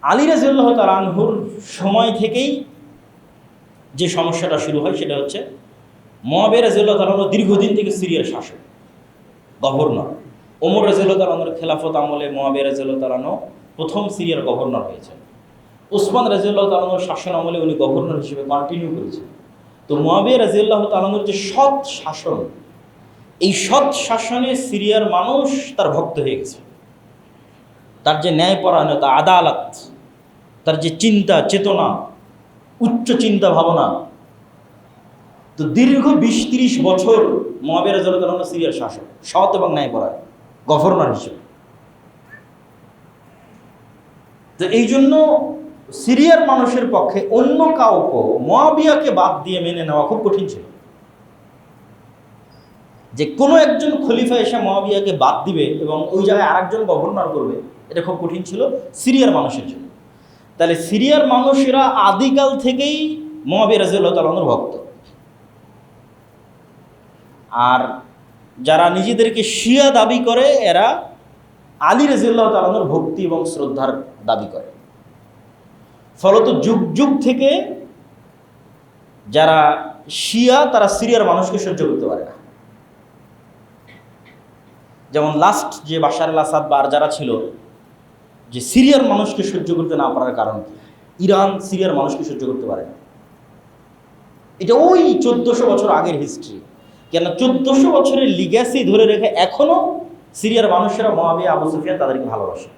আলী রাদিয়াল্লাহু তাআলা আনহুর সময় থেকেই যে সমস্যাটা শুরু হয় সেটা হচ্ছে মুআবিয়া রাদিয়াল্লাহু তাআলা আনহু দীর্ঘদিন থেকে সিরিয়ার শাসক, গভর্নর। ওমর রাদিয়াল্লাহু তাআলা আনহুর খেলাফত আমলে মুআবিয়া রাদিয়াল্লাহু তাআলা আনহু প্রথম সিরিয়ার গভর্নর হয়েছেন। উসমান রাদিয়াল্লাহু তাআলা আনহুর শাসন আমলে উনি গভর্নর হিসেবে কন্টিনিউ করেছেন। তো মুআবিয়া রাদিয়াল্লাহু তাআলা আনহুর যে সৎ শাসন, এই সৎ শাসনে সিরিয়ার মানুষ তার ভক্ত হয়ে গেছে। তার যে ন্যায়পরায়ণতা, আদালত, তার যে চিন্তা চেতনা, উচ্চ চিন্তা ভাবনা। তো দীর্ঘ ২০-৩০ বছর মুআবিয়া রাদিয়াল্লাহু তাআলা আনহু সিরিয়ার শাসক, সৎ এবং ন্যায়পরায়ণ গভর্নর হিসেবে। তো এই জন্য সিরিয়ার মানুষের পক্ষে অন্য কাউকে মুআবিয়াকে বাদ দিয়ে মেনে নেওয়া খুব কঠিন ছিল। যে কোনো একজন খলিফা এসে মুআবিয়াকে বাদ দিবে এবং ওই জায়গায় আরেকজন গভর্নর করবে, এটা খুব কঠিন ছিল সিরিয়ার মানুষের জন্য। তাহলে সিরিয়ার মানুষেরা আদিকাল থেকেই মুআবিয়া রাদিয়াল্লাহু তাআলা আনহুর ভক্ত। আর যারা নিজেদেরকে শিয়া দাবি করে এরা আলী রাদিয়াল্লাহু তাআলা আনহুর ভক্তি এবং শ্রদ্ধার দাবি করে। ফলত যুগ যুগ থেকে যারা শিয়া তারা সিরিয়ার মানুষকে সহ্য করতে পারে না। যেমন লাস্ট যে বাশার আল আসাদ বা আর যারা ছিল, যে সিরিয়ার মানুষকে সহ্য করতে না পারার কারণ কি? ইরান সিরিয়ার মানুষকে সহ্য করতে পারে না। এটা ওই ১৪০০ বছর আগের হিস্ট্রি। কেন ১৪০০ বছরের লিগ্যাসি ধরে রেখে এখনো সিরিয়ার মানুষেরা মুআবিয়া, আবু সুফিয়ান তাদেরকে ভালোবাসে।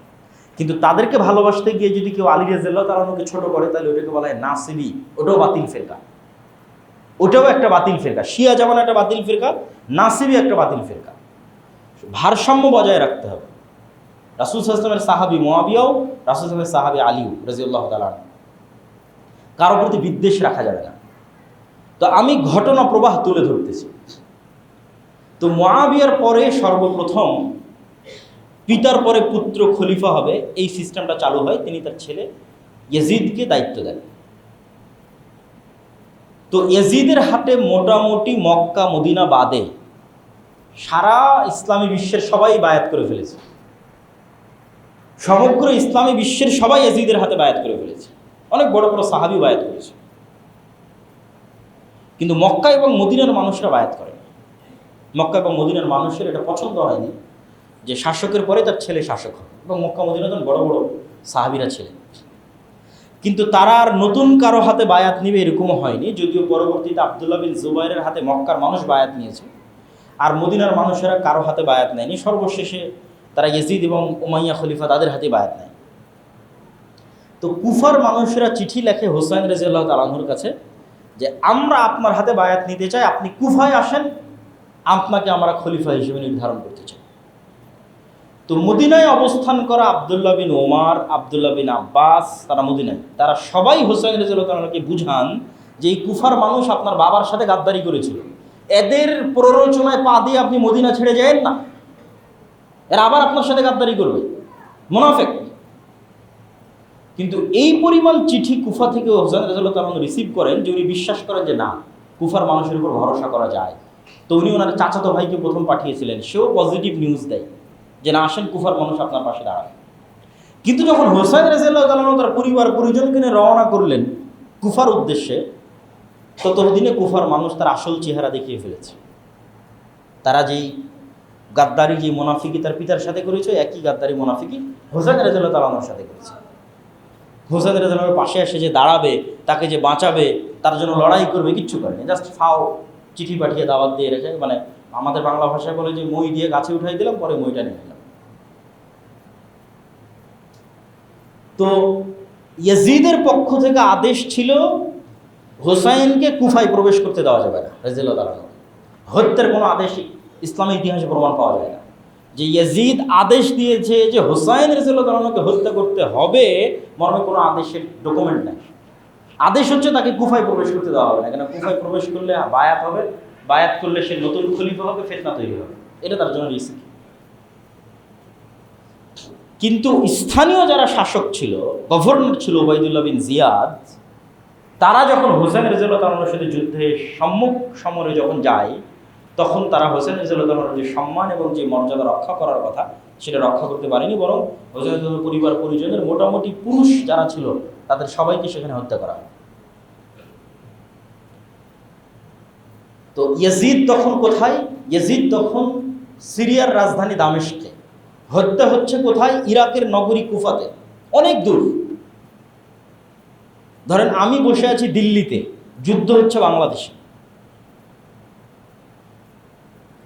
কিন্তু তাদেরকে ভালোবাসতে গিয়ে যদি কেউ আলী রাদিয়াল্লাহু তাআলা আনহুকে ছোট করে, তাহলে ওটাকে বলা হয় নাসিবি। ওটাও বাতিল ফিরকা, ওটাও একটা বাতিল ফিরকা। শিয়া যেমন একটা বাতিল ফিরকা, নাসিবি একটা বাতিল ফিরকা। ভারসাম্য বজায় রাখতে হবে। রাসূল সাল্লাল্লাহু আলাইহি ওয়াসাল্লামের সাহাবী মুআবিয়াও, রাসূল সাল্লাল্লাহু আলাইহি ওয়াসাল্লামের সাহাবী আলী রাদিয়াল্লাহু তাআলা আনহু, কারো প্রতি বিদ্বেষ রাখা যাবে না। তো আমি ঘটনা প্রবাহ তুলে ধরতেছি। তো মুআবিয়ার পরে সর্বপ্রথম পিতার পরে পুত্র খলিফা হবে, এই সিস্টেমটা চালু হয়। তিনি তার ছেলে ইয়াজিদকে দায়িত্ব দেন। তো ইয়াজিদের হাতে মোটামুটি মক্কা মদিনা বাদে সারা ইসলামী বিশ্বের সবাই বায়াত করে ফেলেছে। সমগ্র ইসলামী বিশ্বের সবাই ইয়াজিদের হাতে বায়াত করে ফেলেছে। অনেক বড় বড় সাহাবী বায়াত করেছে, কিন্তু মক্কা এবং মদিনার মানুষরা বায়াত করে। মক্কা এবং মদিনার মানুষের এটা পছন্দ হয়নি যে শাসকের পরে তার ছেলে শাসক হবে, এবং মক্কা মদিনাতে বড় বড় সাহাবীরা ছিলেন। কিন্তু তারা আর নতুন কারো হাতে বায়াত নিবে এরকমও হয়নি, যদিও পরবর্তীতে আব্দুল্লাহ বিন জুবাইরের হাতে মক্কার মানুষ বায়াত নিয়েছে, আর মদিনার মানুষেরা কারো হাতে বায়াত নেয়নি। সর্বশেষে তারা ইয়াজিদ এবং উমাইয়া খলিফা তাদের হাতে বায়াত নেয়। তো কুফার মানুষেরা চিঠি লেখে হুসাইন রাদিয়াল্লাহু তাআলা আনহুর কাছে যে আমরা আপনার হাতে বায়াত নিতে চাই, আপনি কুফায় আসেন, আপনাকে আমরা খলিফা হিসেবে নির্ধারণ করতে চাই। তো মদিনায় অবস্থান করা আব্দুল্লাহ বিন ওমর, আব্দুল্লাহ বিন আব্বাস, তারা মদিনায়, তারা সবাই হুসাইন রাদিয়াল্লাহু তাআলা আনহুকে বুঝান যে এই কুফার মানুষ আপনার বাবার সাথে গাদ্দারি করেছিল, এদের প্ররোচনায় পা দিয়ে আপনি মদিনা ছেড়ে যায়েন না, এরা আবার আপনার সাথে গাদ্দারি করবে, মুনাফিক। কিন্তু এই পরিমাণ চিঠি কুফা থেকে হুসাইন রাদিয়াল্লাহু তাআলা আনহু রিসিভ করেন যে উনি বিশ্বাস করেন যে না, কুফার মানুষের উপর ভরসা করা যায়। তো উনি ওনার চাচাতো ভাইকে প্রথম পাঠিয়েছিলেন, সেও পজিটিভ নিউজ দেয় যে না, আসেন কুফার মানুষ আপনার পাশে দাঁড়াবে। কিন্তু যখন হুসাইন রাদিয়াল্লাহু তাআলা আনহু তার পরিবার পরিজনকে নিয়ে রওনা করলেন কুফার উদ্দেশ্যে, ততদিনে কুফার মানুষ তার আসল চেহারা দেখিয়ে ফেলেছে। তারা যেই গাদ্দারি, যে মুনাফিকি তার পিতার সাথে করেছে, একই গাদ্দারি মুনাফিকি হুসাইন রাদিয়াল্লাহু তাআলা আনহুর সাথে করেছে। হুসাইন রাদিয়াল্লাহু তাআলার পাশে এসে যে দাঁড়াবে, তাকে যে বাঁচাবে, তার জন্য লড়াই করবে, কিচ্ছু করেনি। জাস্ট ফাও চিঠি পাঠিয়ে দাওয়াত দিয়ে রেখে, মানে আমাদের বাংলা ভাষায় বলে যে মই দিয়ে গাছে উঠাই দিলাম, পরে মইটা নিয়ে নিলাম। তো ইয়াজিদের পক্ষ থেকে আদেশ ছিল হুসাইনকে কুফায় প্রবেশ করতে দেওয়া যাবে না রাদিয়াল্লাহু তাআলা। হত্যার কোনো আদেশ ইসলামের ইতিহাসে প্রমাণ পাওয়া যায় না যে ইয়াজিদ আদেশ দিয়েছে যে হুসাইন রাদিয়াল্লাহু তাআলাকে হত্যা করতে হবে, মর্মে কোনো আদেশের ডকুমেন্ট নেই। আদেশ হচ্ছে তাকে কুফায় প্রবেশ করতে দেওয়া হবে না, কেন কুফায় প্রবেশ করলে বায়াত হবে, বায়াত করলে সে নতুন খলিফা হবে, ফিতনা তৈরি হবে, এটা তার জন্য রিস্ক। কিন্তু স্থানীয় যারা শাসক ছিল, গভর্নর ছিল উবাইদুল্লাহ বিন জিয়াদ, তারা যখন হুসাইন রাদিয়াল্লাহু তাআলার সাথে যুদ্ধে সম্মুখ সমরে যখন যায়, তখন তারা হুসাইন রাদিয়াল্লাহু তাআলার যে সম্মান এবং যে মর্যাদা রক্ষা করার কথা সেটা রক্ষা করতে পারেনি, বরং হযরত পরিবার পরিজনের মোটামুটি পুরুষ যারা ছিল তাদের সবাইকে সেখানে হত্যা করা হয়। তো ইয়াজিদ তখন কোথায়? ইয়াজিদ তখন সিরিয়ার রাজধানী দামেস্কে, হত্যা হচ্ছে কোথায়? ইরাকের নগরী কুফাতে, অনেক দূর। ধরেন আমি বসে আছি দিল্লিতে, যুদ্ধ হচ্ছে বাংলাদেশে,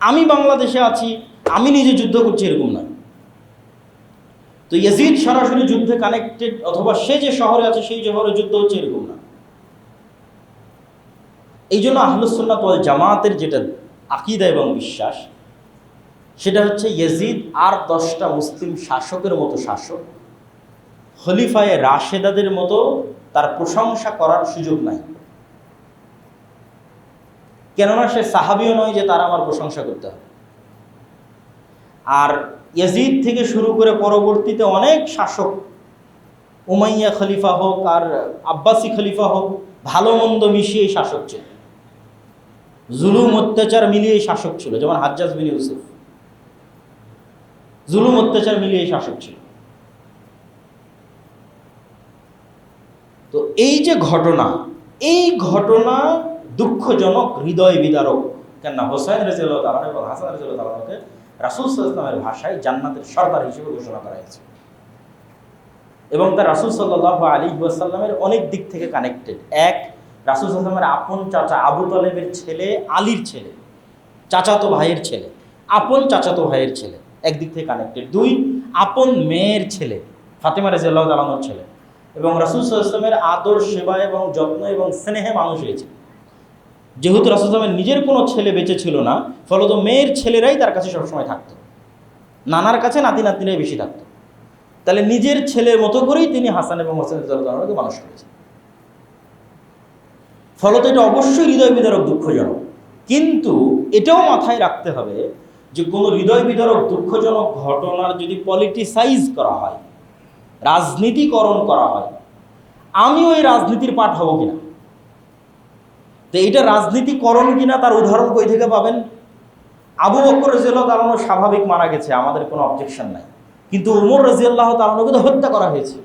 আমি বাংলাদেশে আছি, আমি নিজে যুদ্ধ করছি এরকম না। তো ইয়াজিদ সরাসরি যুদ্ধে কানেক্টেড, অথবা সে যে শহরে আছে সেই শহরে যুদ্ধ হচ্ছে এরকম না। এই জন্য আহলুস সুন্নাত ওয়াল জামাতের যেটা আকীদা এবং বিশ্বাস, সেটা হচ্ছে ইয়াজিদ আর 10টা মুসলিম শাসকের মতো শাসক, খলিফায়ে রাশেদাদের মতো তার প্রশংসা করার সুযোগ নাই। কেননা সে সাহাবীও নয় যে তার আমার প্রশংসা করতে হবে। আর ইয়াজিদ থেকে শুরু করে পরবর্তীতে অনেক শাসক, উমাইয়া খলিফা হোক আর আব্বাসি খলিফা হোক, ভালো মন্দ মিশিয়ে শাসক ছিল, জুলুম অত্যাচার মিলিয়ে শাসক ছিল। যেমন হাজ্জাজ বিন ইউসুফ, জুলুম অত্যাচার মিলিয়ে শাসক ছিল। তো এই যে ঘটনা, এই ঘটনা দুঃখজনক, হৃদয় বিদারক। কেননা হোসাইন রাদিয়াল্লাহু তাআলা এবং হাসান রাদিয়াল্লাহু তাআলাকে রাসূল সাল্লাল্লাহু আলাইহি ওয়াসাল্লামের ভাষায় জান্নাতের সরদার হিসেবে ঘোষণা করা হয়েছে, এবং তার রাসূল সাল্লাল্লাহু আলাইহি ওয়াসাল্লামের অনেক দিক থেকে কানেক্টেড। এক, রাসূল সাল্লাল্লাহু আলাইহি ওয়াসাল্লামের আপন চাচা আবু তালেবের ছেলে, আলীর ছেলে, চাচাতো ভাইয়ের ছেলে, আপন চাচাতো ভাইয়ের ছেলে, একদিক থেকে কানেক্টেড। দুই, আপন মেয়ের ছেলে, ফাতেমা রাদিয়াল্লাহু তাআলার ছেলে, এবং রাসূল সাল্লাল্লাহু আলাইহি ওয়াসাল্লামের আদর, সেবা এবং যত্ন এবং স্নেহে মানুষ হয়েছে। যেহেতু রাসূল সাল্লাল্লাহু আলাইহি ওয়াসাল্লামের নিজের কোনো ছেলে বেঁচে ছিল না, ফলত মেয়ের ছেলেরাই তার কাছে সবসময় থাকতো, নানার কাছে নাতি নাতনিরাই বেশি থাকতো। তাহলে নিজের ছেলের মতো করেই তিনি হাসান এবং হোসেন রাদিয়াল্লাহু তাআলাকে মানুষ করেছেন। ফলত এটা অবশ্যই হৃদয় বিদারক, দুঃখজনক। কিন্তু এটাও মাথায় রাখতে হবে যে কোনো হৃদয় বিদারক দুঃখজনক ঘটনার যদি পলিটিসাইজ করা হয়, রাজনীতিকরণ করা হয়, আমি ওই রাজনীতির পাঠ হব কিনা? তো এটা রাজনীতিকরণ কিনা তার উদাহরণ কই থেকে পাবেন? আবু বকর রাদিয়াল্লাহু তাআলা স্বাভাবিক মারা গেছে, আমাদের কোনো অবজেকশন নাই, কিন্তু ওমর রাদিয়াল্লাহু তাআলাকে তো হত্যা করা হয়েছে।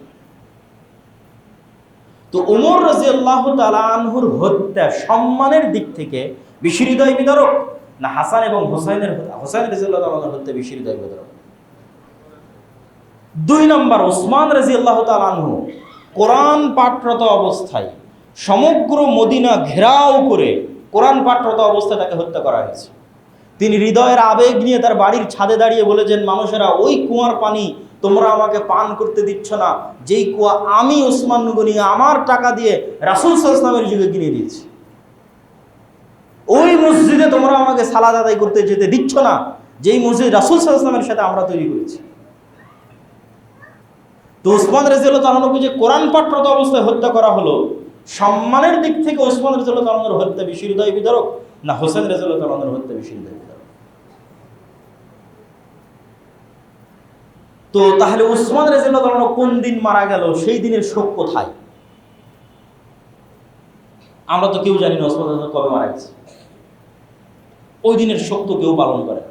তো ওমর রাদিয়াল্লাহু তাআলা আনহুর হত্যা সম্মানের দিক থেকে বেশি হৃদয় বিদারক, না হাসান এবং হোসাইন রাদিয়াল্লাহু তাআলার হত্যা বেশি হৃদয় বিদারক? 2 নম্বর, ওসমান রাদিয়াল্লাহু তাআলা আনহু কোরআন পাঠরত অবস্থায় সমগ্র মদিনা ঘেরাও করে কোরআন পাঠরত অবস্থায় তাকে হত্যা করা হয়েছে। তিনি হৃদয়ের আবেগ নিয়ে তার বাড়ির ছাদে দাঁড়িয়ে বলেছেন, মানুষেরা, ওই কুয়ার পানি তোমরা আমাকে পান করতে দিচ্ছ না, যেই কুয়া আমি ওসমান গনি আমার টাকা দিয়ে রাসূল সাল্লাল্লাহু আলাইহি ওয়াসাল্লামের যুগে কিনে দিয়েছি। ওই মসজিদে তোমরা আমাকে সালাত আদায় করতে যেতে দিচ্ছ না, যেই মসজিদ রাসূল সাল্লাল্লাহু আলাইহি ওয়াসাল্লামের সাথে আমরা তৈরি করেছি। তো ওসমান রাদিয়াল্লাহু তাআলাকে যে কোরআন পাঠরত অবস্থায় হত্যা করা হলো, সম্মানের দিক থেকে ওসমান রাদিয়াল্লাহু তাআলার হত্যা বেশি হৃদয় বিদারক, না হোসেন রাদিয়াল্লাহু তাআলার হত্যা বেশি হৃদয় বিদারক? তো তাহলে ওসমান রাদিয়াল্লাহু তাআলা কোন দিন মারা গেল, সেই দিনের শোক কোথায়? আমরা তো কেউ জানি না ওসমান রাদিয়াল্লাহু কবে মারা গেছে, ওই দিনের শোক তো কেউ পালন করে।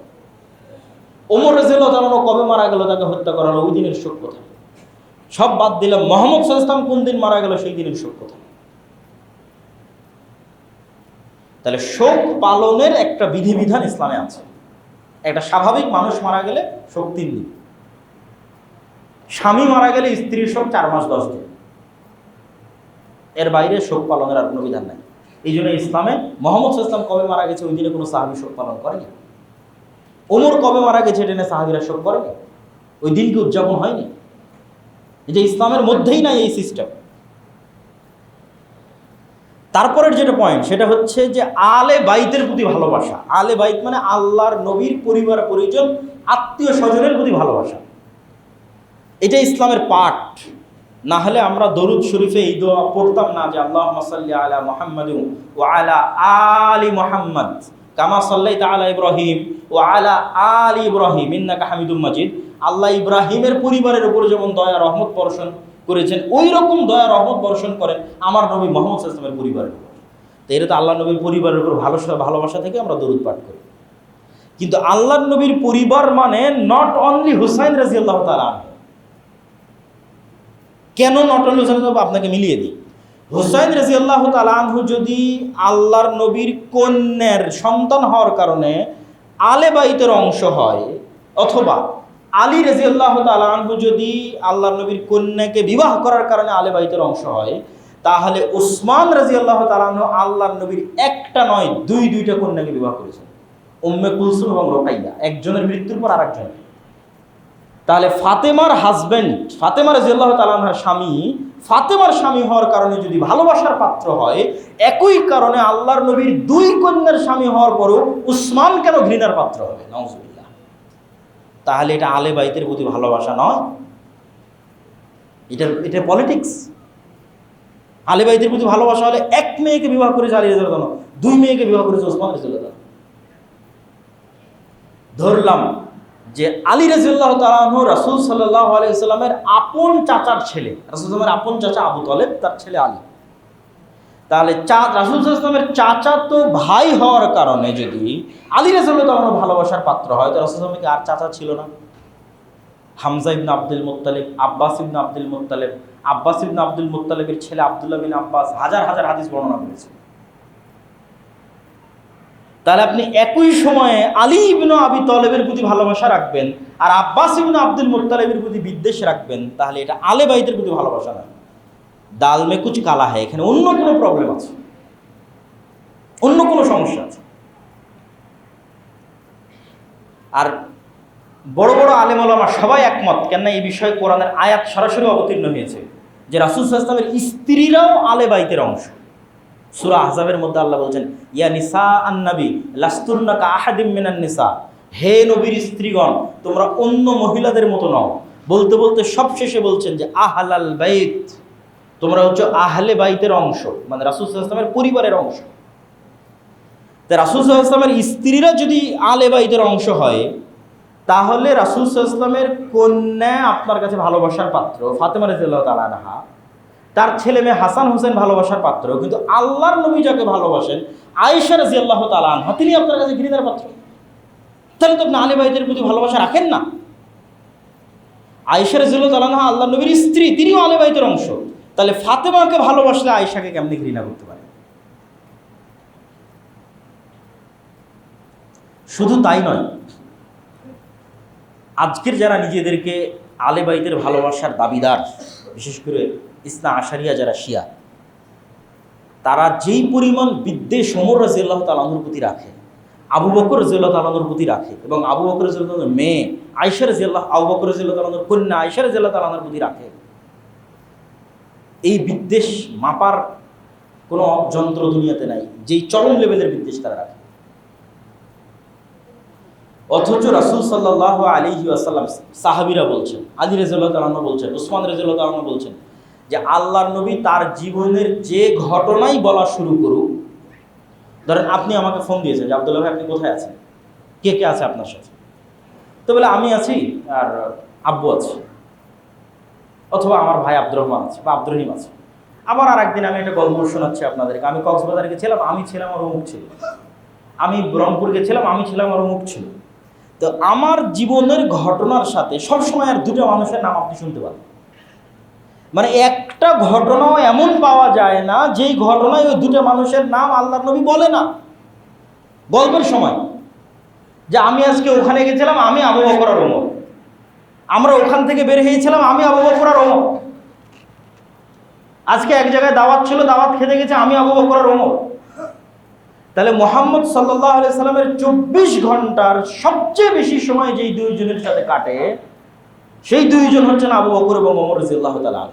ওমর রাদিয়াল্লাহু তাআলা কবে মারা গেল, তাকে হত্যা করা হলো, ওই দিনের শোক কোথায়? সব বাদ দিলাম, মুহাম্মদ সাল্লাল্লাহু আলাইহি ওয়াসাল্লাম কোন দিন মারা গেল, সেই দিনের শোক কোথায়? তাহলে শোক পালনের একটা বিধিবিধান ইসলামে আছে। একটা স্বাভাবিক মানুষ মারা গেলে শোক 3 দিন, স্বামী মারা গেলে স্ত্রীর শোক 4 মাস 10 দিন, এর বাইরে শোক পালনের আর কোনো বিধান নাই। এই জন্য ইসলামে মুহাম্মদ সাল্লাল্লাহু আলাইহি ওয়াসাল্লাম কবে মারা গেছে ওই দিনে কোনো সাহাবী শোক পালন করেনি, ওমর কবে মারা গেছে এটা নিয়ে সাহাবীরা শোক করেনি, ওই দিনকে উদযাপন হয়নি। এই যে ইসলামের মধ্যেই নাই এই সিস্টেম। তারপরের যেটা পয়েন্ট, সেটা হচ্ছে যে আলে বাইতের প্রতি ভালোবাসা। আলে বাইত মানে আল্লাহর নবীর পরিবার পরিজন, আত্মীয় স্বজনের প্রতি ভালোবাসা। এটা ইসলামের পাঠ। না হলে আমরা দরুদ শরীফে এই দোয়া পড়তাম না যে আল্লাহুম্মা সাল্লি আলা মুহাম্মাদিন ওয়া আলা আলি মুহাম্মাদ কামা সাল্লাইতা আলা ইব্রাহিম ওয়া আলা আলি ইব্রাহিম ইন্নাকা হামিদুম মাজিদ। আল্লাহ ইব্রাহিমের পরিবারের উপর যেমন দয়া রহমত বর্ষণ করেছেন, ওই রকম দয়া রহমত বর্ষণ করেন আমার নবী মুহাম্মদ সাল্লাল্লাহু আলাইহি ওয়াসাল্লামের পরিবারের উপর। তো এটা তো আল্লাহ নবীর পরিবারের উপর ভালোবাসা থেকে আমরা দরুদ পাঠ করি। কিন্তু আল্লাহর নবীর পরিবার মানে নট অনলি হুসাইন রাদিয়াল্লাহু তাআলা আনহু। কেন নট অনলি হুসাইন? আপনাকে মিলিয়ে দিই। হুসাইন রাদিয়াল্লাহু তাআলা আনহু যদি আল্লাহর নবীর কন্যার সন্তান হওয়ার কারণে আলে বাইতের অংশ হয়, অথবা আলী রাদিয়াল্লাহু তাআলা আনহু যদি আল্লাহর নবীর কন্যাকে বিবাহ করার কারণে আলে বাইতের অংশ হয়, তাহলে উসমান রাদিয়াল্লাহু তাআলা আনহু আল্লাহর নবীর একটা নয় দুইটা কন্যাকে বিবাহ করেছেন, উম্মে কুলসুম এবং রুকাইয়া, একজনের মৃত্যুর পর আরেকজন। তাহলে ফাতেমার হাজবেন্ড, ফাতেমা রাদিয়াল্লাহু তাআলা আনহার স্বামী, ফাতেমার স্বামী হওয়ার কারণে যদি ভালোবাসার পাত্র হয়, একই কারণে আল্লাহর নবীর দুই কন্যার স্বামী হওয়ার পরও উসমান কেন ঘৃণার পাত্র হবে? নাউজুবিল্লাহ। তাহলে এটা আলে বাইতের প্রতি ভালোবাসা নয়, এটা পলিটিক্স। আলে বাইতের প্রতি ভালোবাসা হলে এক মেয়েকে বিবাহ করেছে আলী রাদিয়াল্লাহু তাআলা, দুই মেয়েকে বিবাহ করেছে উসমান রাদিয়াল্লাহু তাআলা। ধরলাম যে আলী রাদিয়াল্লাহু তাআলা আনহু রাসূল সাল্লাল্লাহু আলাইহি ওয়াসাল্লামের আপন চাচার ছেলে, রাসূল সাল্লাল্লাহু আপন চাচা আবু তালেব, তার ছেলে আলী। তাহলে রাসূল সাল্লাল্লাহু আলাইহি ওয়াসাল্লামের চাচা তো ভাই হওয়ার কারণে যদি আলী রাদিয়াল্লাহু তাআলা আনহু ভালোবাসার পাত্র হয়, তো রাসূল সাল্লাল্লাহু আলাইহি ওয়াসাল্লামের আর চাচা ছিল না? হামজা ইবনে আব্দুল মুত্তালিব, আব্বাস ইবনে আব্দুল মুত্তালিব, আব্বাস ইবনে আব্দুল মুত্তালিবের ছেলে আব্দুল্লাহ বিন আব্বাস হাজার হাজার হাদিস বর্ণনা করেছেন। তাহলে আপনি একই সময়ে আলী ইবনে আবি তালেবের প্রতি ভালোবাসা রাখবেন আর আব্বাস ইবনে আব্দুল মুত্তালিবের প্রতি বিদ্বেষ রাখবেন, তাহলে এটা আলে বাইতের প্রতি ভালোবাসা না। দাল মে কুচ কালা হয়, এখানে অন্য কোনো প্রবলেম আছে, অন্য কোনো সমস্যা আছে। আর বড় বড় আলেম ওলামা সবাই একমত, কেননা এই বিষয়ে কোরআনের আয়াত সরাসরি অবতীর্ণ হয়েছে যে রাসূল সাল্লাল্লাহু আলাইহি ওয়াসাল্লামের স্ত্রীরাও আলে বাইতের অংশ। সূরা আহজাবের মধ্যে আল্লাহ বলছেন, ইয়া নিসা আন-নবী লাস্তুন্না কা আহাদিম মিনান নিসা, হে নবীর স্ত্রীগণ তোমরা অন্য মহিলাদের মতো নও। বলতে বলতে সবশেষে বলছেন যে আহলাল বাইত, তোমরা হচ্ছে আহলে বাইতের অংশ, মানে রাসূল সাল্লাল্লাহু আলাইহি ওয়াসাল্লামের পরিবারের অংশ। তা রাসূল সাল্লাল্লাহু আলাইহি ওয়াসাল্লামের স্ত্রীরা যদি আলে বাইতের অংশ হয়, তাহলে রাসূল সাল্লাল্লাহু আলাইহি ওয়াসাল্লামের কন্যা আপনার কাছে ভালোবাসার পাত্র ফাতেমা রাদিয়াল্লাহু তাআলা আনহা, তার ছেলে মেয়ে হাসান হোসেন ভালোবাসার পাত্র, কিন্তু আল্লাহর নবী যাকে ভালোবাসেন আয়েশা রাদিয়াল্লাহু তাআলা আনহা, তিনি আপনার কাছে ঘৃণার পাত্র। তাহলে তো আপনি আলে বাইতের প্রতি ভালোবাসা রাখেন না। আয়েশা রাদিয়াল্লাহু তাআলা আনহা আল্লাহর নবীর স্ত্রী, তিনিও আলে বাইতের অংশ। তাহলে ফাতেমাকে ভালোবাসলে আয়েশাকে কেমনে ঘৃণা করতে পারে? শুধু তাই নয়, আজকের যারা নিজেদেরকে আলে বাইতের ভালোবাসার দাবিদার, বিশেষ করে ইসনা আশারিয়া যারা শিয়া, তারা যেই পরিমাণ বিদ্বেষ ওমর রাদিয়াল্লাহু তাআলা আনহুর প্রতি রাখে, আবু বকর রাদিয়াল্লাহু তাআলা আনহুর প্রতি রাখে, এবং আবু বকর রাদিয়াল্লাহু তাআলার মেয়ে আয়েশা রাদিয়াল্লাহু, আবু বকর রাদিয়াল্লাহু তাআলা আনহুর কন্যা আয়েশা রাদিয়াল্লাহু তাআলা আনহার প্রতি রাখে, এই বিদ্বেষ মাপার কোনো যন্ত্র দুনিয়াতে নাই, যেই চরম লেভেলের বিদ্বেষ তারা রাখে। অথচ রাসূল সাল্লাল্লাহু আলাইহি ওয়াসাল্লাম, সাহাবীরা বলছেন, আলী রাদিয়াল্লাহু তাআলা আনহু বলছেন, উসমান রাদিয়াল্লাহু তাআলা আনহু বলছেন যে আল্লাহর নবী তার জীবনের যে ঘটনাই বলা শুরু করুক, ধরেন আপনি আমাকে ফোন দিয়েছেন যে আব্দুল্লাহ ভাই আপনি কোথায় আছেন, কে কে আছে আপনার সাথে, তো বলে আমি আছি আর আব্বু আছে, অথবা আমার ভাই আব্দুর রহমান আছে বা আব্দুর রহিম আছে। আবার আর একদিন আমি একটা গল্প শোনাচ্ছি আপনাদেরকে, আমি কক্সবাজারে গেছিলাম, আমি ছিলাম আর অমুক ছিল, আমি রংপুর গেছিলাম, আমি ছিলাম আর অমুক ছিল। তো আমার জীবনের ঘটনার সাথে সবসময় আর দুটো মানুষের নাম আপনি শুনতে পাবেন, মানে একটা ঘটনাও এমন পাওয়া যায় না যেই ঘটনায় ওই দুটো মানুষের নাম আল্লাহর নবী বলে না গল্পের সময়, যে আমি আজকে ওখানে গেছিলাম, আমি আবু বকর আর ওমর, আমরা ওখান থেকে বের হয়েছিলাম, আমি আবু বকর আর ওমর, আজকে এক জায়গায় দাওয়াত ছিল, দাওয়াত খেতে গেছে, আমি আবু বকর আর ওমর। তাহলে মুহাম্মদ সাল্লাল্লাহু আলাইহি সাল্লামের 24 ঘন্টার সবচেয়ে বেশি সময় যেই দুইজনের সাথে কাটে, সেই দুইজন হচ্ছেন আবু বকর এবং ওমর রাদিয়াল্লাহু তাআলা।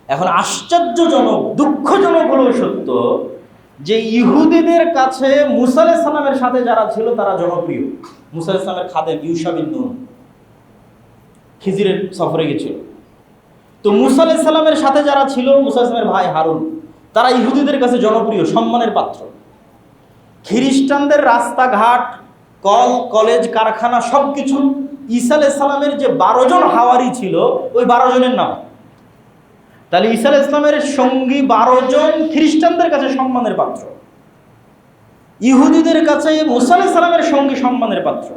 এখন আশ্চর্যজনক, দুঃখজনক হলেও সত্য যে ইহুদিদের কাছে মুসা আলাইহিস সালামের সাথে যারা ছিল তারা জনপ্রিয়। মুসা আলাইহিস সালামের খাদেম ইউশা বিন নুন খিজিরের সফরে গেছিল, তো মুসা আলাইহিস সালামের সাথে যারা ছিল, মুসা আলাইহিস সালামের ভাই হারুন, তারা ইহুদিদের কাছে জনপ্রিয়, সম্মানের পাত্র। খ্রিস্টানদের রাস্তাঘাট, কলেজ, কারখানা সবকিছু ঈসা আলাইহিস সালামের যে 12 জন হাওয়ারি ছিল ওই 12 জনের নাম। তাহলে ঈসা আলাইহিস সালামের সঙ্গী 12 জন খ্রিস্টানদের কাছে সম্মানের পাত্র। ইহুদিদের কাছে মুসা আলাইহিস সালামের সঙ্গে সম্মানের পাত্র,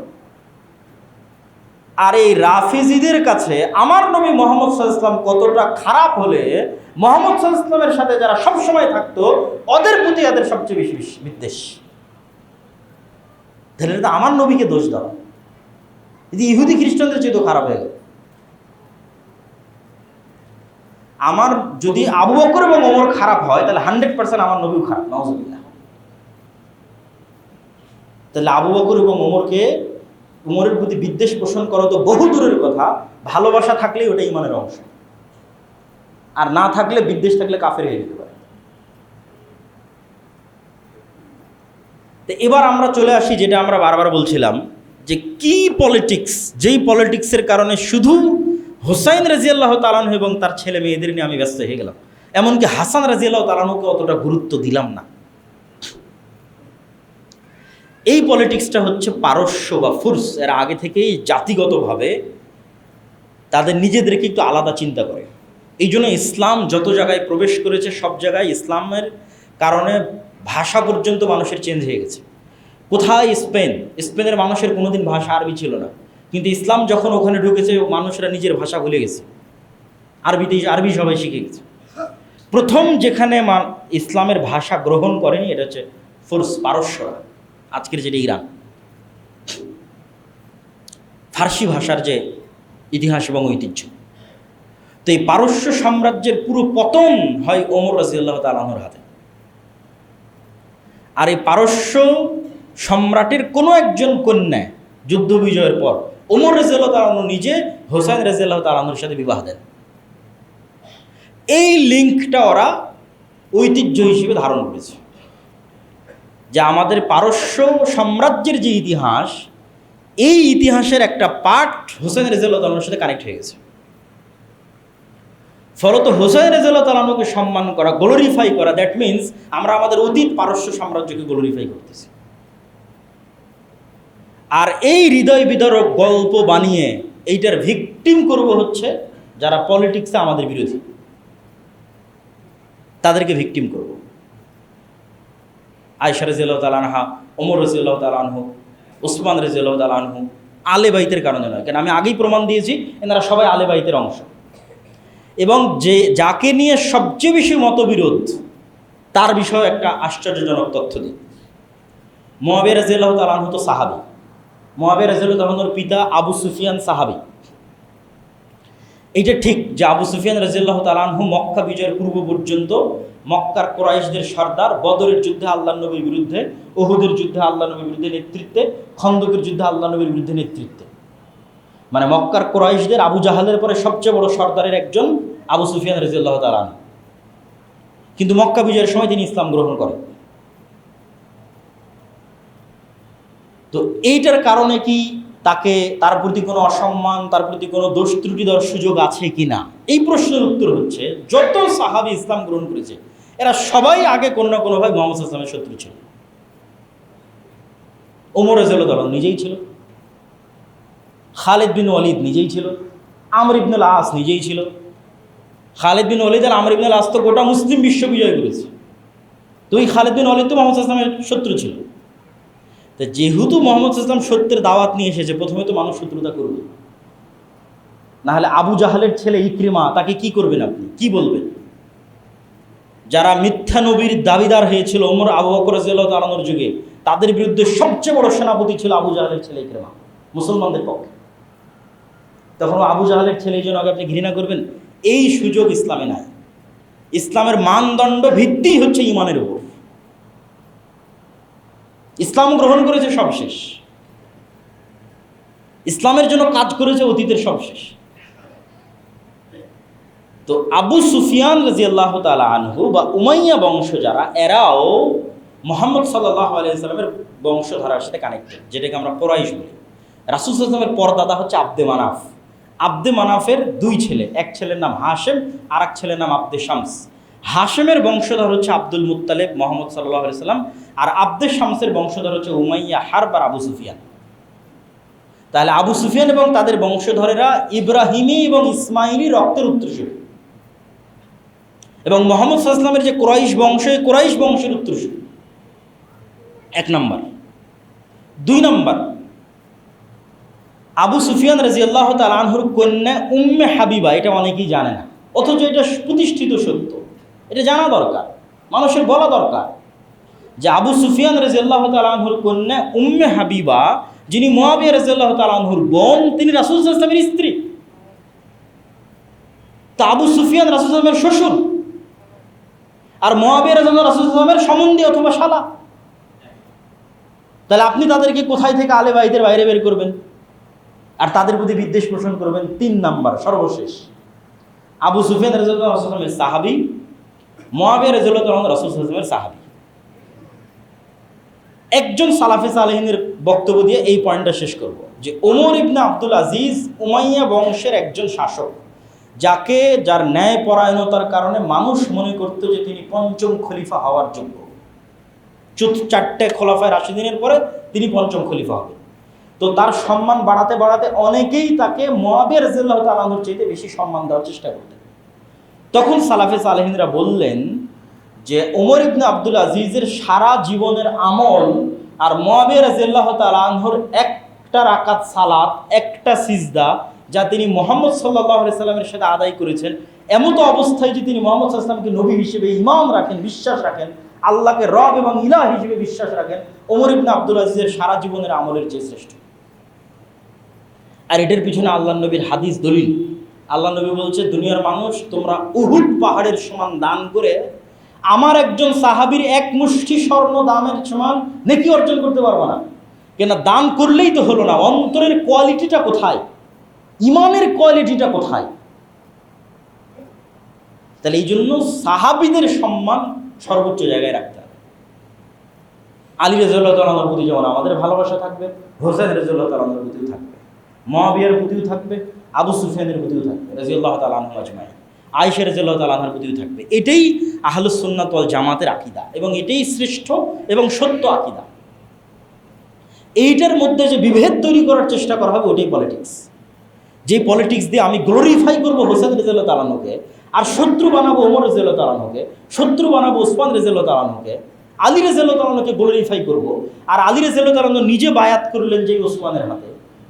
আর এই রাফিজিদের কাছে আমার নবী মুহাম্মদ সাল্লাল্লাহু আলাইহি ওয়াসাল্লাম কতটা খারাপ হলে মুহাম্মদ সাল্লাল্লাহু আলাইহি ওয়াসাল্লামের সাথে যারা সবসময় থাকতো ওদের প্রতি এদের সবচেয়ে বেশি বিদ্বেষ। তাহলে তো আমার নবীকে দোষ দাও, যদি ইহুদি খ্রিস্টানদের চেয়ে তো খারাপ হয়ে গেল। আমার যদি আবু বকর এবং ওমর খারাপ হয় তাহলে 100% আমার নবীও খারাপ, নাউজুবিল্লাহ। তাহলে আবু বকর এবং ওমরের প্রতি বিদ্বেষ পোষণ করা তো বহু দূরের কথা, ভালোবাসা থাকলেই ওটা ইমানের অংশ, আর না থাকলে, বিদ্বেষ থাকলে কাফের হয়ে যেতে পারে। তো এবার আমরা চলে আসি যেটা আমরা বারবার বলছিলাম, যে কি পলিটিক্স, যেই পলিটিক্সের কারণে শুধু হুসাইন রাদিয়াল্লাহু তাআলা আনহু এবং তার ছেলে মেয়েদের নিয়ে আমি ব্যস্ত হয়ে গেলাম, এমনকি হাসান রাদিয়াল্লাহু তাআলা আনহুকে অতটা গুরুত্ব দিলাম না। এই পলিটিক্সটা হচ্ছে পারস্য বা ফুরস, এর আগে থেকেই জাতিগতভাবে তাদের নিজেদেরকে একটু আলাদা চিন্তা করে। এই জন্য ইসলাম যত জায়গায় প্রবেশ করেছে সব জায়গায় ইসলামের কারণে ভাষা পর্যন্ত মানুষের চেঞ্জ হয়ে গেছে। কোথায় স্পেনের মানুষের কোনোদিন ভাষা আরবি ছিল না, কিন্তু ইসলাম যখন ওখানে ঢুকেছে মানুষরা নিজের ভাষা ভুলে গেছে, আরবি সবাই শিখে গেছে। প্রথম যেখানে ইসলামের ভাষা গ্রহণ করেনি এটা হচ্ছে ফুরস, পারস্যরা, আজকের যেটা ইরান। ফার্সি ভাষার যে ইতিহাস এবং ঐতিহ্য, তো এই পারস্য সাম্রাজ্যের পুরো পতন হয় ওমর রাদিয়াল্লাহু তাআলা আনহুর হাতে। আর এই পারস্য সম্রাটের কোনো একজন কন্যা যুদ্ধ বিজয়ের পর ওমর রাদিয়াল্লাহু তাআলা আনহু নিজে হুসাইন রাদিয়াল্লাহু তাআলা আনহুর সাথে বিবাহ দেন। এই লিঙ্কটা ওরা ঐতিহ্য হিসেবে ধারণ করেছে, যে আমাদের পারস্য সাম্রাজ্যের যে ইতিহাস, এই ইতিহাসের একটা পার্ট হুসাইন রাদিয়াল্লাহু তাআলার সাথে কানেক্ট হয়ে গেছে। ফলত হুসাইন রাদিয়াল্লাহু তাআলা আনহুকে সম্মান করা, গ্লোরিফাই করা, দ্যাট মিনস আমরা আমাদের অতীত পারস্য সাম্রাজ্যকে গ্লোরিফাই করতেছি। আর এই হৃদয় বিদারক গল্প বানিয়ে এইটার ভিকটিম করব হচ্ছে যারা পলিটিক্সে আমাদের বিরোধী, তাদেরকে ভিকটিম করব। আয়েশা রাদিয়াল্লাহু তাআলা আনহা, ওমর রাদিয়াল্লাহু তাআলা আনহু, উসমান রাদিয়াল্লাহু তাআলা আনহু আলে বাইতের কারণে নয়, কেন আমি আগেই প্রমাণ দিয়েছি এনারা সবাই আলে বাইতের অংশ। এবং যাকে নিয়ে সবচেয়ে বেশি মতবিরোধ তার বিষয়ে একটা আশ্চর্যজনক তথ্য দিই। মুআবিয়া রাদিয়াল্লাহু তাআলা আনহু তো সাহাবী, মুআবিয়া রাদিয়াল্লাহু তাআলা আনহুর পিতা আবু সুফিয়ান সাহাবী। এইটা ঠিক যে আবু সুফিয়ান রাদিয়াল্লাহু তাআলা আনহু মক্কা বিজয়ের পূর্ব পর্যন্ত মক্কার কুরাইশদের সর্দার, বদরের যুদ্ধে আল্লাহর নবীর বিরুদ্ধে, উহুদের যুদ্ধে আল্লাহর নবীর বিরুদ্ধে নেতৃত্বে, খন্দকের যুদ্ধে আল্লাহর নবীর বিরুদ্ধে নেতৃত্বে, মানে মক্কার কুরাইশদের আবু জাহালের পরে সবচেয়ে বড় সর্দারের একজন আবু সুফিয়ান রাদিয়াল্লাহু তাআলা আনহু। কিন্তু মক্কা বিজয়ের সময় তিনি ইসলাম গ্রহণ করেন। তো এইটার কারণে কি তার প্রতি কোনো অসম্মান, তার প্রতি কোনো দোষ ত্রুটি দেওয়ার সুযোগ আছে কি না, এই প্রশ্নের উত্তর হচ্ছে যত সাহাবী ইসলাম গ্রহণ করেছে এরা সবাই আগে কোনো না কোনোভাবে মুহাম্মদ সাল্লাল্লাহু আলাইহি ওয়াসাল্লামের শত্রু ছিল। ওমর রাদিয়াল্লাহু তাআলা নিজেই ছিল, খালিদ বিন ওয়ালিদ নিজেই ছিল, আমর ইবনুল আস নিজেই ছিল। খালিদ বিন ওয়ালিদ আর আমর ইবনুল আস তো গোটা মুসলিম বিশ্ব বিজয় করেছে, তো ওই খালিদ বিন ওয়ালিদ তো মুহাম্মদ সাল্লাল্লাহু আলাইহি ওয়াসাল্লামের শত্রু ছিল। তো যেহেতু মুহাম্মদ সাল্লাল্লাহু আলাইহি ওয়াসাল্লাম সত্যের দাওয়াত নিয়ে এসেছে, প্রথমে তো মানুষ শত্রুতা করবে, না হলে আবু জাহালের ছেলে ইকরিমা তাকে কি করবেন, আপনি কি বলবেন? যারা মিথ্যা নবীর দাবিদার হয়েছিল ওমর, আবু বকর রাদিয়াল্লাহু তাআলা আনহুর যুগে, তাদের বিরুদ্ধে সবচেয়ে বড় সেনাপতি ছিল আবু জাহালের ছেলে ইকরিমা মুসলমানদের পক্ষে। তখন আবু জাহালের ছেলে এই জন্য আগে আপনি ঘৃণা করবেন, এই সুযোগ ইসলামে নাই। ইসলামের মানদণ্ড ভিত্তি হচ্ছে ইমানের উপর। ইসলাম গ্রহণ করেছে সব শেষ, ইসলামের জন্য কাজ করেছে অতীতের সব শেষ। তো আবু সুফিয়ান রাদিয়াল্লাহু তাআলা আনহু বা উমাইয়া বংশ যারা, এরাও মুহাম্মদ সাল্লাল্লাহু আলাইহি ওয়াসাল্লামের বংশধারার সাথে কানেক্টেড, যেটাকে আমরা কুরাইশ বলি। রাসূল সাল্লাল্লাহু আলাইহি ওয়াসাল্লামের পরদাদা হচ্ছে আব্দে মানাফ। আব্দে মানাফের দুই ছেলে, এক ছেলের নাম হাশেম আর এক ছেলের নাম আব্দে শামস। হাশেমের বংশধর হচ্ছে আব্দুল মুত্তালিব, মুহাম্মদ সাল্লাল্লাহু আলাইহি ওয়াসাল্লাম, আর আব্দে শামসের বংশধর হচ্ছে উমাইয়া, হারব আর আবু সুফিয়ান। তাহলে আবু সুফিয়ান এবং তাদের বংশধরেরা ইব্রাহিমী এবং ইসমাইলি রক্তের উত্তরসূরি, এবং মুহাম্মদ সাল্লাল্লাহু আলাইহি ওয়াসাল্লামের যে কুরাইশ বংশ, কুরাইশ বংশের উত্তরসূরি। এক নাম্বার। 2 নাম্বার, আবু সুফিয়ান রাদিয়াল্লাহু তাআলা আনহুর কন্যা উম্মে হাবিবা, এটা অনেকেই জানে না, অথচ এটা প্রতিষ্ঠিত সত্য, এটা জানা দরকার, মানুষের বলা দরকার যে আবু সুফিয়ান রাদিয়াল্লাহু তাআলা আনহুর কন্যা উম্মে হাবিবা, যিনি মুয়াবিয়া রাদিয়াল্লাহু তাআলা আনহুর বোন, তিনি রাসূল সাল্লাল্লাহু আলাইহি ওয়াসাল্লামের স্ত্রী। তা আবু সুফিয়ান রাসূল সাল্লাল্লাহু আলাইহি ওয়াসাল্লামের শ্বশুর, আর মুয়াবিয়া রাদিয়াল্লাহু রাসূল সাল্লাল্লাহু আলাইহি ওয়াসাল্লামের সম্বন্ধী অথবা শালা। তাহলে আপনি তাদেরকে কোথায় থেকে আলে বাইতের বাইরে বের করবেন আর তাদের প্রতি বিদ্বেষ পোষণ করবেন? 3 নাম্বার, সর্বশেষ, আবু সুফিয়ান রাদিয়াল্লাহু আনহু রাসূলের সাহাবী, মুয়াবিয়া রাদিয়াল্লাহু আনহু রাসূল সাল্লাল্লাহু আলাইহি ওয়াসাল্লামের সাহাবী। একজন সালাফে সালেহিনের বক্তব্য দিয়ে এই পয়েন্টটা শেষ করব যে ওমর ইবনে আব্দুল আজিজ উমাইয়া বংশের একজন শাসক, যার ন্যায় পরায়ণতার কারণে মানুষ মনে করত যে তিনি ৫ম খলিফা হওয়ার যোগ্য। 4টে খোলাফায়ে রাশিদিনের পরে তিনি ৫ম খলিফা হবেন। তো তার সম্মান বাড়াতে বাড়াতে অনেকেই তাকে মুয়াবিয়া রাদিয়াল্লাহু তাআলা আনহুর চাইতে বেশি সম্মান দেওয়ার চেষ্টা করতেন। তখন সালাফে সালেহিনরা বললেন যে ওমর ইবনে আব্দুল আজিজের সারা জীবনের আমল আর মুয়াবিয়া রাদিয়াল্লাহু তাআলা আনহুর একটা রাকাত সালাত, একটা সিজদা, যা তিনি মুহাম্মদ সাল্লাল্লাহু আলাইহি সাল্লামের সাথে আদায় করেছেন, এমত অবস্থায় যে তিনি মুহাম্মদ সাল্লাল্লাহু আলাইহি সাল্লামকে নবী হিসেবে ঈমান রাখেন, বিশ্বাস রাখেন, আল্লাহকে রব এবং ইলাহ হিসেবে বিশ্বাস রাখেন, ওমর ইবনে আব্দুল আজিজের সারা জীবনের আমলের চেয়ে শ্রেষ্ঠ। আর এটার পিছনে আল্লাহ নবীর হাদিস দলিল। আল্লাহ নবী বলছে, দুনিয়ার মানুষ, তোমরা উহুদ পাহাড়ের সমান দান করে আমার একজন সাহাবীর 1 মুষ্টি স্বর্ণ দামের সমান নেকি অর্জন করতে পারবো না। কেন? দান করলেই তো হলো না, অন্তরের কোয়ালিটিটা কোথায়, ইমানের কোয়ালিটিটা কোথায়? তাহলে এই জন্য সাহাবীদের সম্মান সর্বোচ্চ জায়গায় রাখতে হবে। আলী রাদিয়াল্লাহু তাআলা আনহুর প্রতি যেমন আমাদের ভালোবাসা থাকবে, হোসেন রাদিয়াল্লাহু তাআলা আনহুর প্রতিও থাকবে, মুয়াবিয়ার প্রতিও থাকবে, আবু সুফিয়ানের প্রতিও থাকবে রাদিয়াল্লাহু তাআলা আনহু আজমাইন, আয়েশা রাদিয়াল্লাহু তাআলা আনহার প্রতিও থাকবে। এটাই আহলুস সুন্নাত ওয়াল জামাতের আকীদা এবং এটাই শ্রেষ্ঠ এবং সত্য আকীদা। এইটার মধ্যে যে বিভেদ তৈরি করার চেষ্টা করা হবে, ওটাই পলিটিক্স। যে পলিটিক্স দিয়ে আমি গ্লোরিফাই করবো হোসেন রাদিয়াল্লাহু তাআলা আনহুকে, আর শত্রু বানাবো ওমর রাদিয়াল্লাহু তাআলা আনহুকে, শত্রু বানাবো ওসমান রাদিয়াল্লাহু তাআলা আনহুকে, আলী রাদিয়াল্লাহু তাআলা আনহুকে গ্লোরিফাই করবো, আর আলী রাদিয়াল্লাহু তাআলা আনহু নিজে বায়াত করলেন যে ওসমানের হাতে,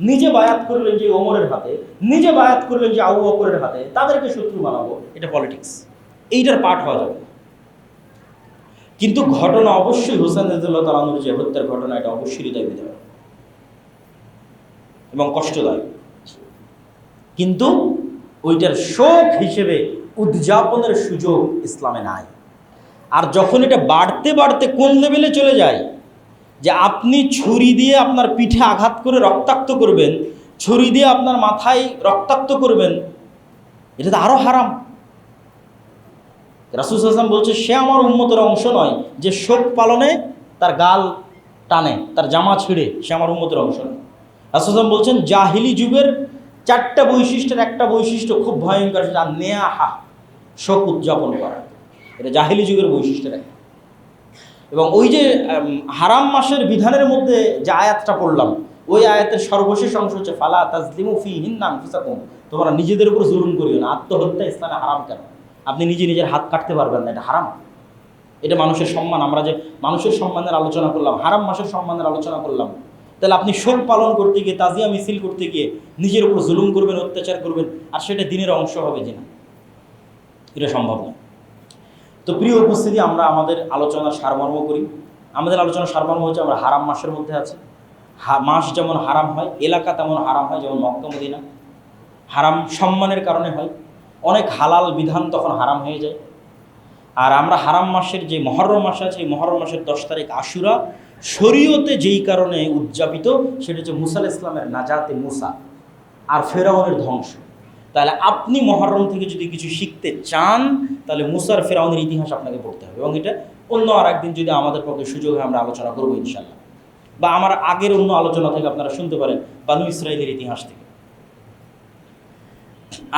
নিজে বায়াত করলেন যে ওমরের হাতে, নিজে বায়াত করলেন যে আবু বকরের হাতে, তাদেরকে শত্রু বানাবো, এটা পলিটিক্স। এইটার পার্ট হওয়া যাবে। কিন্তু ঘটনা অবশ্যই হোসেন রাদিয়াল্লাহু তাআলা আনহুর যে হত্যার ঘটনা, এটা অবশ্যই হৃদয় বিদারক এবং কষ্টদায়ক, কিন্তু ওইটার শোক হিসেবে উদযাপনের সুযোগ ইসলামে নাই। আর যখন এটা বাড়তে বাড়তে কোন লেভেলে চলে যায় যে আপনি ছুরি দিয়ে আপনার পিঠে আঘাত করে রক্তাক্ত করবেন, ছুরি দিয়ে আপনার মাথায় রক্তাক্ত করবেন, এটা তো আরো হারাম। রাসূল সাল্লাল্লাহু আলাইহি ওয়াসাল্লাম বলছে, সে আমার উম্মতের অংশ নয় যে শোক পালনে তার গাল টানে, তার জামা ছিঁড়ে, সে আমার উম্মতের অংশ নয়। রাসূল সাল্লাল্লাহু আলাইহি ওয়াসাল্লাম বলছেন, জাহিলি যুগের 4টা বৈশিষ্ট্যের একটা বৈশিষ্ট্য খুব ভয়ঙ্কর, সেটা নেয়াহা, শোক উদযাপন করা। এটা জাহিলি যুগের বৈশিষ্ট্যের একটা। এবং ওই যে হারাম মাসের বিধানের মধ্যে যে আয়াতটা পড়লাম, ওই আয়াতের সর্বশেষ অংশ হচ্ছে ফালা তাজলিমু ফীহিন্না আনফুসাকুম, তোমরা নিজেদের উপর জুলুম করিও না। আত্মহত্যা ইসলামে হারাম কেন? আপনি নিজের হাত কাটতে পারবেন না, এটা হারাম। এটা মানুষের সম্মান। আমরা যে মানুষের সম্মানের আলোচনা করলাম, হারাম মাসের সম্মানের আলোচনা করলাম, তাহলে আপনি শোক পালন করতে গিয়ে, তাজিয়া মিছিল করতে গিয়ে নিজের উপর জুলুম করবেন, অত্যাচার করবেন, আর সেটা দিনের অংশ হবে যে না, এটা সম্ভব না। তো প্রিয় উপস্থিতি, আমরা আমাদের আলোচনার সারমর্ম করি। আমাদের আলোচনার সারমর্ম হচ্ছে, আমরা হারাম মাসের মধ্যে আছি। মাস যেমন হারাম হয়, এলাকা তেমন হারাম হয়, যেমন মক্কা মদিনা হারাম সম্মানের কারণে হয়, অনেক হালাল বিধান তখন হারাম হয়ে যায়। আর আমরা হারাম মাসের যে মহররম মাস আছে, এই মহররম মাসের 10 তারিখ আশুরা শরীয়তে যেই কারণে উদযাপিত, সেটা হচ্ছে মুসা আলাইহিস সালামের নাজাতে মুসা আর ফেরাউনের ধ্বংস। তাহলে আপনি মহররম থেকে যদি কিছু শিখতে চান, তাহলে মুসার ফেরাউনের ইতিহাস আপনাকে পড়তে হবে। এবং এটা অন্য আর একদিন যদি আমাদের পক্ষে সুযোগ হয়, আমরা আলোচনা করবো ইনশাল্লাহ, বা আমার আগের অন্য আলোচনা থেকে আপনারা শুনতে পারেন, বানু ইসরাইলের ইতিহাস থেকে।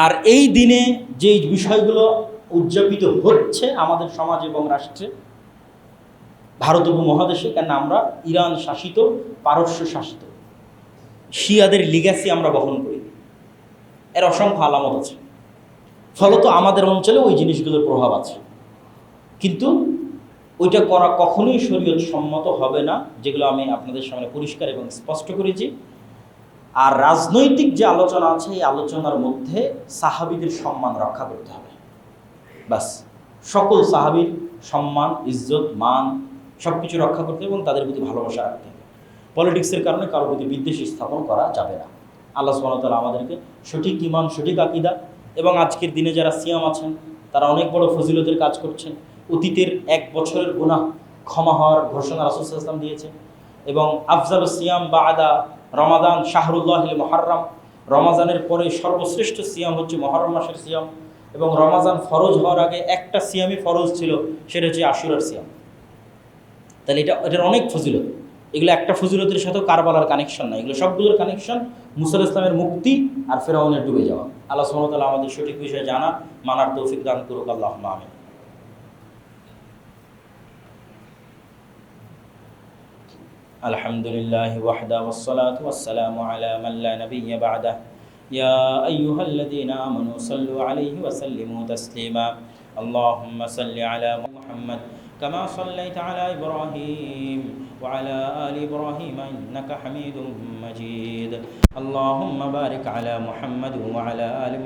আর এই দিনে যেই বিষয়গুলো উদযাপিত হচ্ছে আমাদের সমাজ এবং রাষ্ট্রে, ভারত উপমহাদেশে, কেন আমরা ইরান শাসিত, পারস্য শাসিত, শিয়াদের লিগ্যাসি আমরা বহন করি, এর অসংখ্য আলামত আছে। ফলত আমাদের অঞ্চলে ওই জিনিসগুলোর প্রভাব আছে। কিন্তু ওইটা করা কখনোই শরীয়ত সম্মত হবে না, যেগুলো আমি আপনাদের সামনে পরিষ্কার এবং স্পষ্ট করেছি। আর রাজনৈতিক যে আলোচনা আছে, এই আলোচনার মধ্যে সাহাবীদের সম্মান রক্ষা করতে হবে, বাস। সকল সাহাবীর সম্মান, ইজ্জত, মান সব কিছু রক্ষা করতে হবে এবং তাদের প্রতি ভালোবাসা রাখতে হবে। পলিটিক্সের কারণে কারোর প্রতি বিদ্বেষ স্থাপন করা যাবে না। আল্লাহ সুবহানাহু ওয়া তাআলা আমাদেরকে সঠিক ঈমান, সঠিক আকীদা এবং আজকের দিনে যারা সিয়াম আছেন তারা অনেক বড় ফজিলতের কাজ করছেন। অতীতের 1 বছরের গুনাহ ক্ষমা হওয়ার ঘোষণা রাসূল সাল্লাল্লাহু আলাইহি ওয়াসাল্লাম দিয়েছেন। এবং আফজালুস সিয়াম বা'দা রমাদান শাহরুল্লাহিল মুহাররম, রমাজানের পরে সর্বশ্রেষ্ঠ সিয়াম হচ্ছে মুহররম মাসের সিয়াম। এবং রমাজান ফরজ হওয়ার আগে একটা সিয়ামই ফরজ ছিল, সেটা হচ্ছে আশুরার সিয়াম। তাহলে এটার অনেক ফজিলত। এগুলো একটা ফজিলতের সাথেও কারবালার কানেকশন নাই, এগুলো সবগুলোর কানেকশন মুসা ইসলামের মুক্তি আর ফেরাউনের ডুবে যাওয়া। আল্লাহ সুবহানাহু ওয়া তাআলা আমাদের সঠিক বিষয়ে জানা মানার তৌফিক দান করুক। আল্লাহুম্মা আমিন। আলহামদুলিল্লাহি ওয়াহদা ওয়াসসালাতু ওয়াসসালামু আলা মান লা নাবিয়্যা বা'দা। ইয়া আইয়ুহাল্লাযীনা আমানু সাল্লু আলাইহি ওয়া সাল্লিমু তাসলিমা। আল্লাহুম্মা সাল্লি আলা মুহাম্মাদ কামা সাল্লাইতা আলা ইব্রাহিম ওয়া আলা আলি ইব্রাহিম ইন্নাকা হামিদুম মাজিদ। আল্লাহুম্মা বারিক আলা মুহাম্মাদ ওয়া আলা আলি